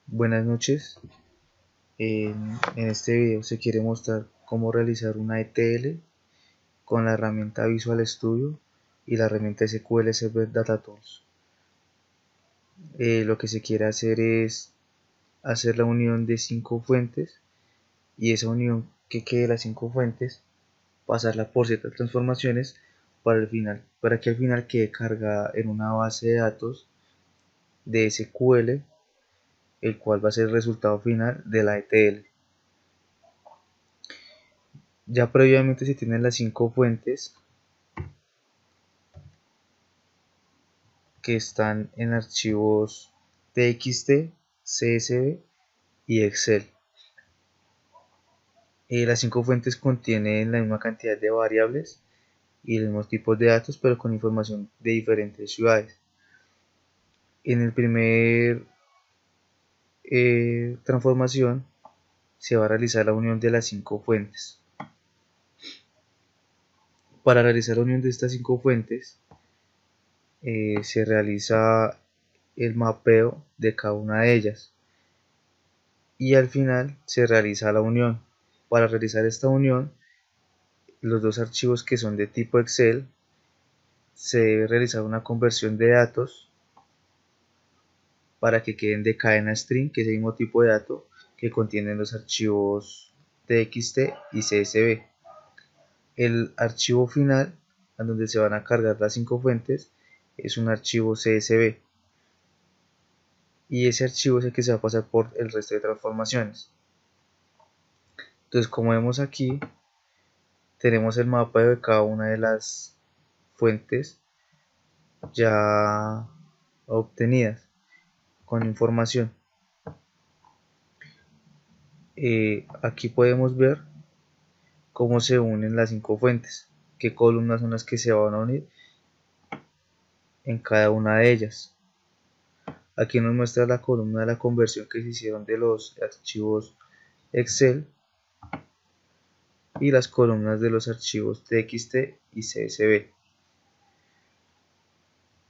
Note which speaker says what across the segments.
Speaker 1: Buenas noches. En este video se quiere mostrar cómo realizar una ETL con la herramienta Visual Studio y la herramienta SQL Server Data Tools. Lo que se quiere hacer es hacer la unión de 5 fuentes y esa unión que quede de las 5 fuentes pasarla por ciertas transformaciones para que al final quede cargada en una base de datos de SQL, el cual va a ser el resultado final de la ETL. Ya previamente se tienen las 5 fuentes que están en archivos TXT, CSV y Excel. Las 5 fuentes contienen la misma cantidad de variables y los mismos tipos de datos, pero con información de diferentes ciudades. En el primer transformación se va a realizar la unión de las 5 fuentes. Para realizar la unión de estas 5 fuentes se realiza el mapeo de cada una de ellas y al final se realiza la unión. Para realizar esta unión, los dos archivos que son de tipo Excel, se debe realizar una conversión de datos para que queden de cadena string, que es el mismo tipo de dato que contienen los archivos txt y csv. El archivo final, en donde se van a cargar las 5 fuentes, es un archivo csv, y ese archivo es el que se va a pasar por el resto de transformaciones. Entonces, como vemos aquí, tenemos el mapeo de cada una de las fuentes ya obtenidas con información. Aquí podemos ver cómo se unen las 5 fuentes, qué columnas son las que se van a unir en cada una de ellas. Aquí nos muestra la columna de la conversión que se hicieron de los archivos Excel y las columnas de los archivos txt y csv.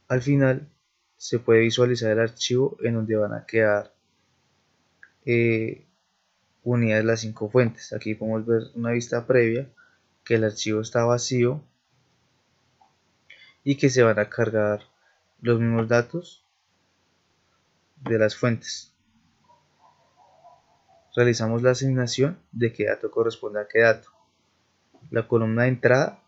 Speaker 1: Al final se puede visualizar el archivo en donde van a quedar unidas las 5 fuentes. Aquí podemos ver una vista previa que el archivo está vacío y que se van a cargar los mismos datos de las fuentes. Realizamos la asignación de qué dato corresponde a qué dato. La columna de entrada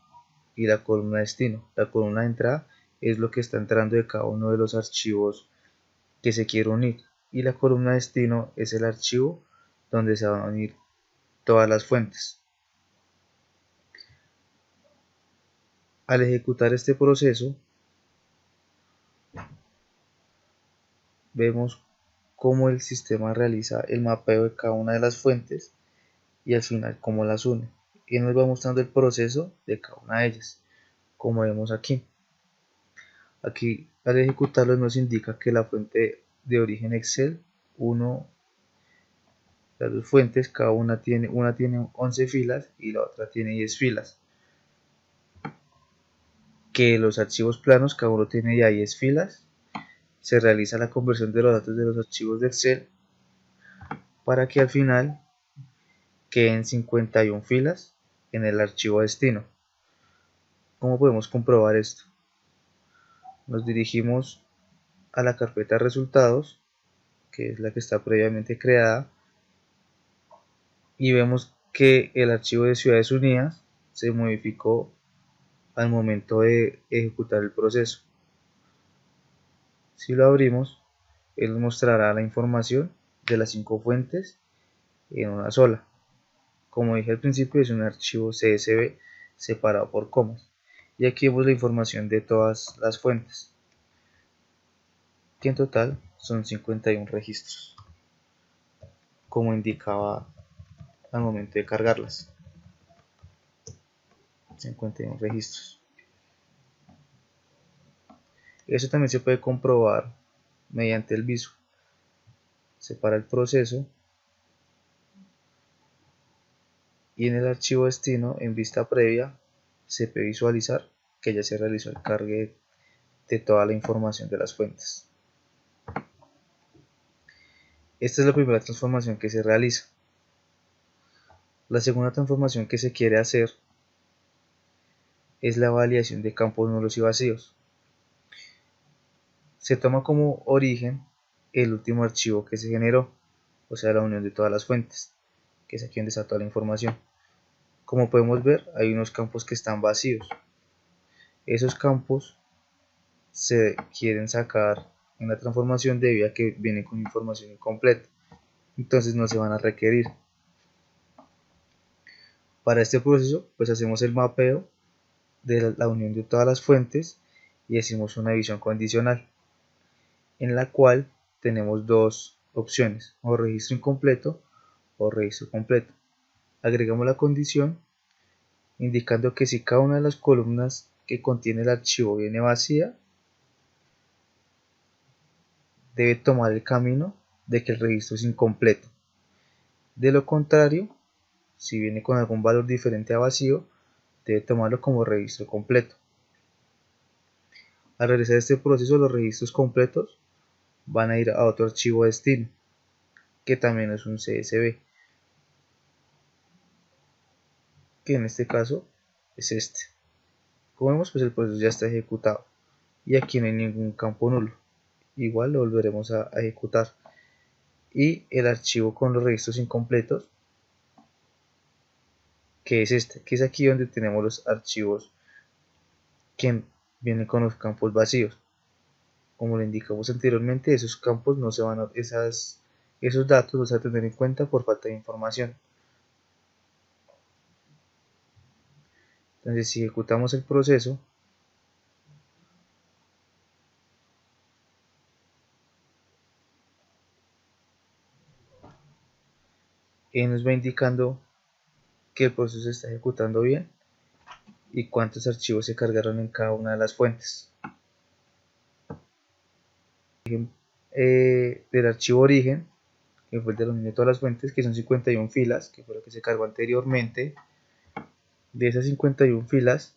Speaker 1: y la columna de destino. La columna de entrada es lo que está entrando de cada uno de los archivos que se quiere unir, y la columna de destino es el archivo donde se van a unir todas las fuentes. Al ejecutar este proceso, vemos cómo el sistema realiza el mapeo de cada una de las fuentes y al final cómo las une, y nos va mostrando el proceso de cada una de ellas, como vemos aquí. Aquí al ejecutarlo nos indica que la fuente de origen Excel, las dos fuentes, cada una tiene 11 filas y la otra tiene 10 filas. Que los archivos planos, cada uno tiene ya 10 filas. Se realiza la conversión de los datos de los archivos de Excel para que al final queden 51 filas en el archivo destino. ¿Cómo podemos comprobar esto? Nos dirigimos a la carpeta resultados, que es la que está previamente creada, y vemos que el archivo de ciudades unidas se modificó al momento de ejecutar el proceso. Si lo abrimos, él nos mostrará la información de las 5 fuentes en una sola. Como dije al principio, es un archivo CSV separado por comas. Y aquí vemos la información de todas las fuentes, que en total son 51 registros, como indicaba al momento de cargarlas. 51 registros. Eso también se puede comprobar mediante el viso. Se para el proceso y en el archivo destino, en vista previa, se puede visualizar que ya se realizó el cargue de toda la información de las fuentes. Esta es la primera transformación que se realiza. La segunda transformación que se quiere hacer es la validación de campos nulos y vacíos. Se toma como origen el último archivo que se generó, o sea la unión de todas las fuentes, que es aquí donde está toda la información. Como podemos ver, hay unos campos que están vacíos. Esos campos se quieren sacar en la transformación debido a que vienen con información incompleta, entonces no se van a requerir. Para este proceso pues hacemos el mapeo de la unión de todas las fuentes y hacemos una división condicional, en la cual tenemos dos opciones, o registro incompleto o registro completo. Agregamos la condición indicando que si cada una de las columnas que contiene el archivo viene vacía, debe tomar el camino de que el registro es incompleto. De lo contrario, si viene con algún valor diferente a vacío, debe tomarlo como registro completo. Al realizar este proceso, los registros completos van a ir a otro archivo destino, que también es un CSV, que en este caso es este. Como vemos, pues el proceso ya está ejecutado y aquí no hay ningún campo nulo. Igual lo volveremos a ejecutar. Y el archivo con los registros incompletos, que es este, que es aquí donde tenemos los archivos que vienen con los campos vacíos. Como lo indicamos anteriormente, esos campos no se van a, esos datos no se van a tener en cuenta por falta de información. Entonces, si ejecutamos el proceso, nos va indicando que el proceso se está ejecutando bien y cuántos archivos se cargaron en cada una de las fuentes. Del archivo origen, que fue el de la unión de todas las fuentes, que son 51 filas, que fue lo que se cargó anteriormente. De esas 51 filas,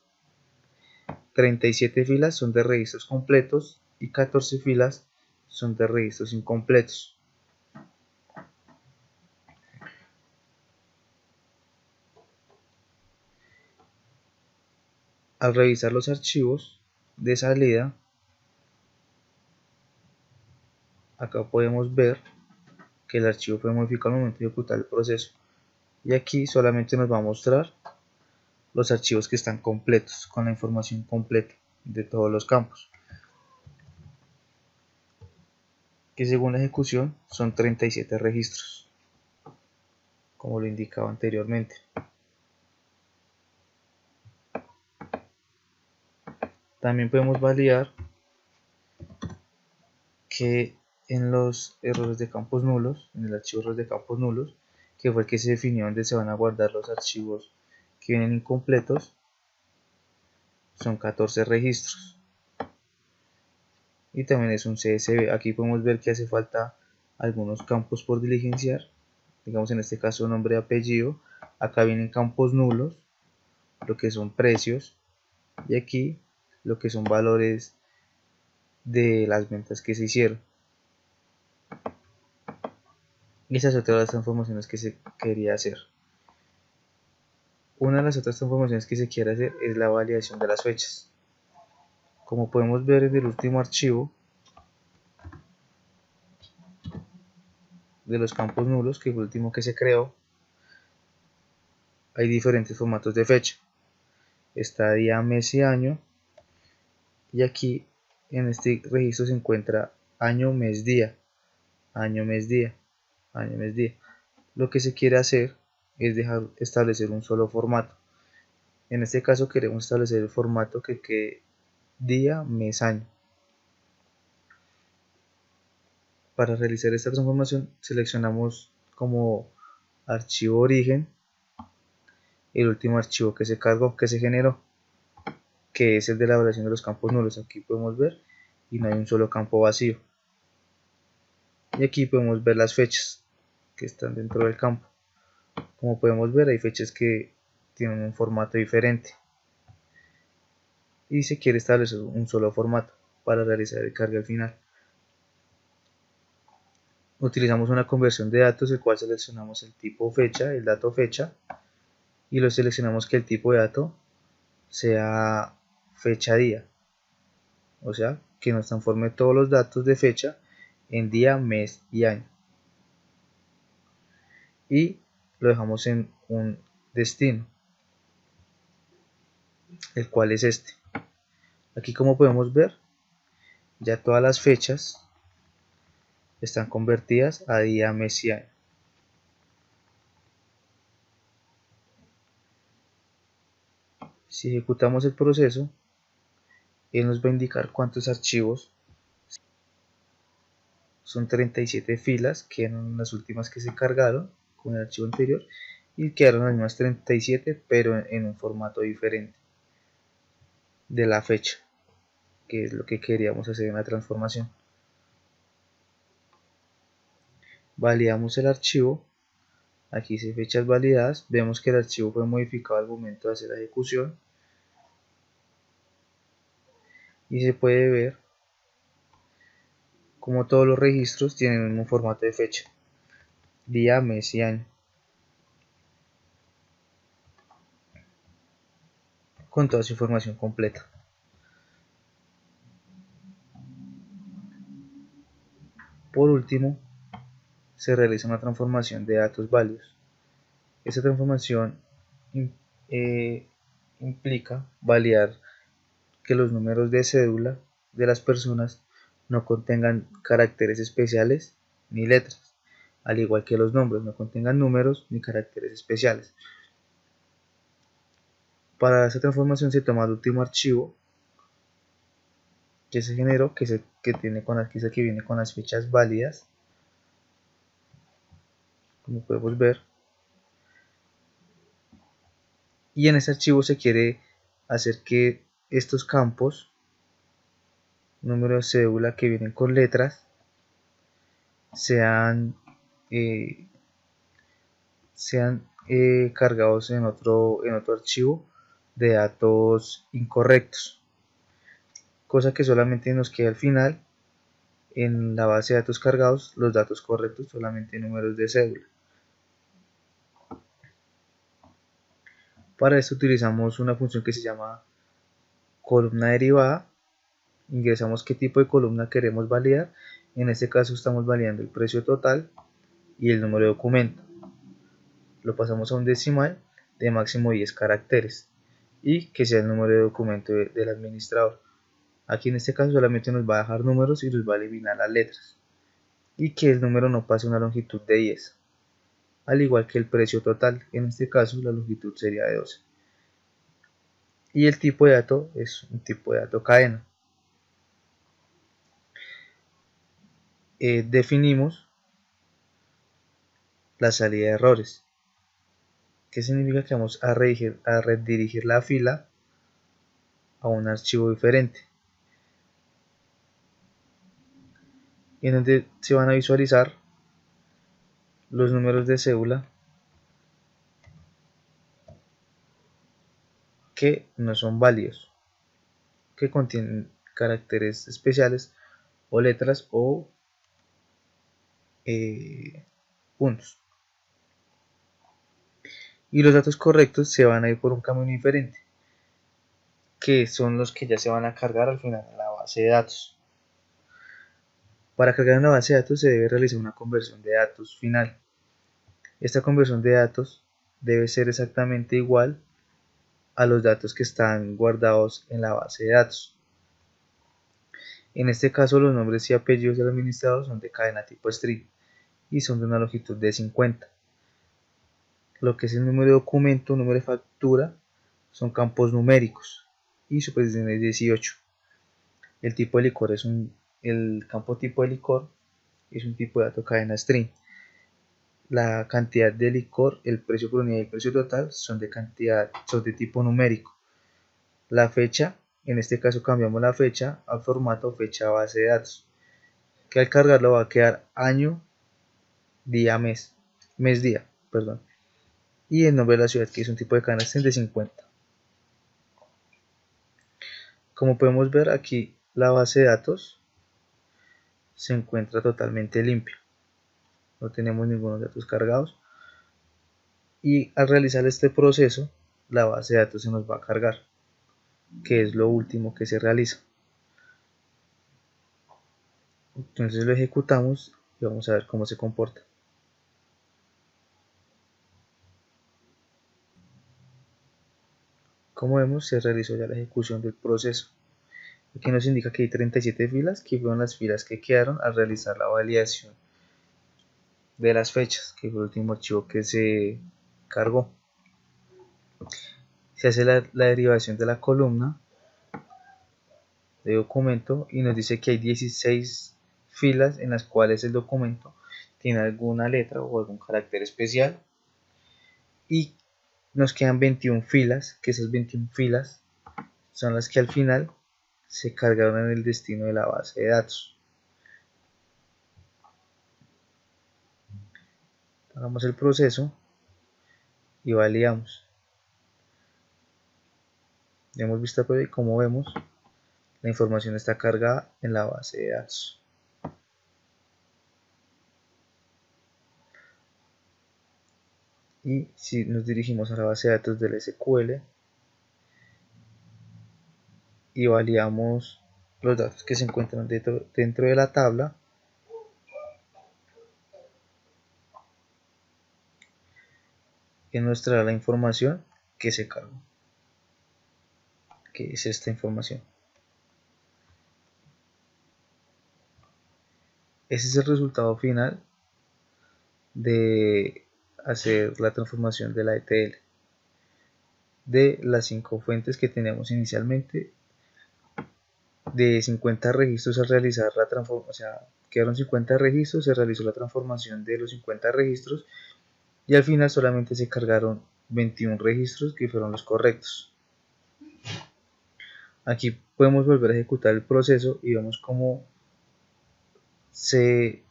Speaker 1: 37 filas son de registros completos y 14 filas son de registros incompletos. Al revisar los archivos de salida, acá podemos ver que el archivo fue modificado al momento de ejecutar el proceso, y aquí solamente nos va a mostrar los archivos que están completos, con la información completa de todos los campos, que según la ejecución son 37 registros, como lo indicaba anteriormente. También podemos validar que en los errores de campos nulos, en el archivo errores de campos nulos, que fue el que se definió donde se van a guardar los archivos que vienen incompletos, son 14 registros. Y también es un CSV. Aquí podemos ver que hace falta algunos campos por diligenciar, digamos en este caso nombre y apellido. Acá vienen campos nulos, lo que son precios, y aquí lo que son valores de las ventas que se hicieron. Y esas son todas las transformaciones que se quería hacer. Una de las otras transformaciones que se quiere hacer es la validación de las fechas. Como podemos ver en el último archivo de los campos nulos, que fue el último que se creó, hay diferentes formatos de fecha. Está día, mes y año, y aquí en este registro se encuentra año, mes, día, año, mes, día, año, mes, día. Lo que se quiere hacer es establecer un solo formato. En este caso queremos establecer el formato que quede día, mes, año. Para realizar esta transformación seleccionamos como archivo origen el último archivo que se cargó, que se generó, que es el de la evaluación de los campos nulos. Aquí podemos ver y no hay un solo campo vacío. Y aquí podemos ver las fechas que están dentro del campo. Como podemos ver, hay fechas que tienen un formato diferente y se quiere establecer un solo formato para realizar el cargue al final. utilizamos una conversión de datos, el cual seleccionamos el tipo fecha, el dato fecha, y lo seleccionamos que el tipo de dato sea fecha día, o sea que nos transforme todos los datos de fecha en día, mes y año, y lo dejamos en un destino, el cual es este. Aquí, como podemos ver, ya todas las fechas están convertidas a día, mes y año. Si ejecutamos el proceso, él nos va a indicar cuántos archivos. Son 37 filas, que eran las últimas que se cargaron con el archivo anterior, y quedaron las mismas 37 pero en un formato diferente de la fecha, que es lo que queríamos hacer en la transformación. Validamos el archivo. Aquí dice fechas validadas. Vemos que el archivo fue modificado al momento de hacer la ejecución, y se puede ver como todos los registros tienen el mismo formato de fecha, día, mes y año, con toda su información completa. Por último, se realiza una transformación de datos válidos. Esta transformación eh, implica validar que los números de cédula de las personas no contengan caracteres especiales ni letras, al igual que los nombres no contengan números ni caracteres especiales. Para esta transformación se toma el último archivo que se generó, que que viene con las fechas válidas, como podemos ver, y en este archivo se quiere hacer que estos campos, número de cédula que vienen con letras, sean eh, cargados en otro archivo de datos incorrectos, cosa que solamente nos queda al final en la base de datos cargados los datos correctos, solamente números de cédula. Para esto utilizamos una función que se llama columna derivada. Ingresamos qué tipo de columna queremos validar. En este caso estamos validando el precio total y el número de documento. Lo pasamos a un decimal de máximo 10 caracteres y que sea el número de documento del administrador. Aquí en este caso solamente nos va a dejar números y nos va a eliminar las letras, y que el número no pase una longitud de 10, al igual que el precio total. En este caso la longitud sería de 12, y el tipo de dato es un tipo de dato cadena. Definimos la salida de errores, que significa que vamos a redirigir la fila a un archivo diferente, en donde se van a visualizar los números de cédula que no son válidos, que contienen caracteres especiales o letras o puntos. Y los datos correctos se van a ir por un camino diferente, que son los que ya se van a cargar al final en la base de datos. Para cargar en la base de datos se debe realizar una conversión de datos final. Esta conversión de datos debe ser exactamente igual a los datos que están guardados en la base de datos. En este caso, los nombres y apellidos del administrador son de cadena tipo string y son de una longitud de 50. Lo que es el número de documento, número de factura, son campos numéricos y su precisión es 18. El tipo de licor el campo tipo de licor es un tipo de dato cadena string. La cantidad de licor, el precio por unidad y el precio total son de tipo numérico. La fecha, en este caso cambiamos la fecha al formato fecha base de datos, que al cargarlo va a quedar año, día, mes, día, perdón. Y el nombre de la ciudad, que es un tipo de cadena string de 50. Como podemos ver aquí, la base de datos se encuentra totalmente limpia. no tenemos ninguno de datos cargados, y al realizar este proceso la base de datos se nos va a cargar, que es lo último que se realiza. Entonces lo ejecutamos y vamos a ver cómo se comporta. Como vemos, se realizó ya la ejecución del proceso. Aquí nos indica que hay 37 filas, que fueron las filas que quedaron al realizar la validación de las fechas, que fue el último archivo que se cargó. Se hace la derivación de la columna de documento y nos dice que hay 16 filas en las cuales el documento tiene alguna letra o algún carácter especial, y nos quedan 21 filas, que esas 21 filas son las que al final se cargaron en el destino de la base de datos. Hagamos el proceso y validamos. Ya hemos visto y como vemos, la información está cargada en la base de datos. Y si nos dirigimos a la base de datos del SQL y validamos los datos que se encuentran dentro de la tabla, que nos traerá la información que se cargó, que es esta información. Ese es el resultado final de hacer la transformación de la ETL. De las 5 fuentes que teníamos inicialmente, de 50 registros al realizar la transformación, o sea, quedaron 50 registros, se realizó la transformación de los 50 registros y al final solamente se cargaron 21 registros que fueron los correctos. Aquí podemos volver a ejecutar el proceso y vemos cómo se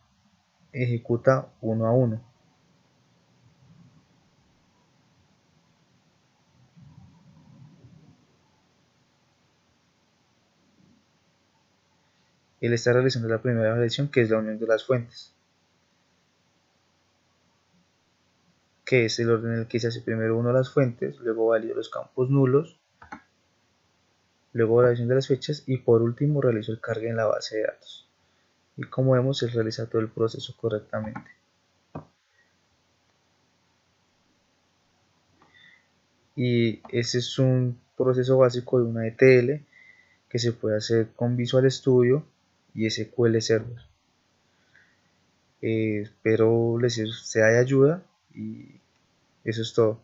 Speaker 1: ejecuta uno a uno. Él está realizando la primera validación, que es la unión de las fuentes, que es el orden en el que se hace primero uno las fuentes, luego valido los campos nulos, luego validación de las fechas y por último realizo el cargue en la base de datos. Y como vemos, él realiza todo el proceso correctamente. Y ese es un proceso básico de una ETL que se puede hacer con Visual Studio y SQL Server. Espero les sea de ayuda y eso es todo.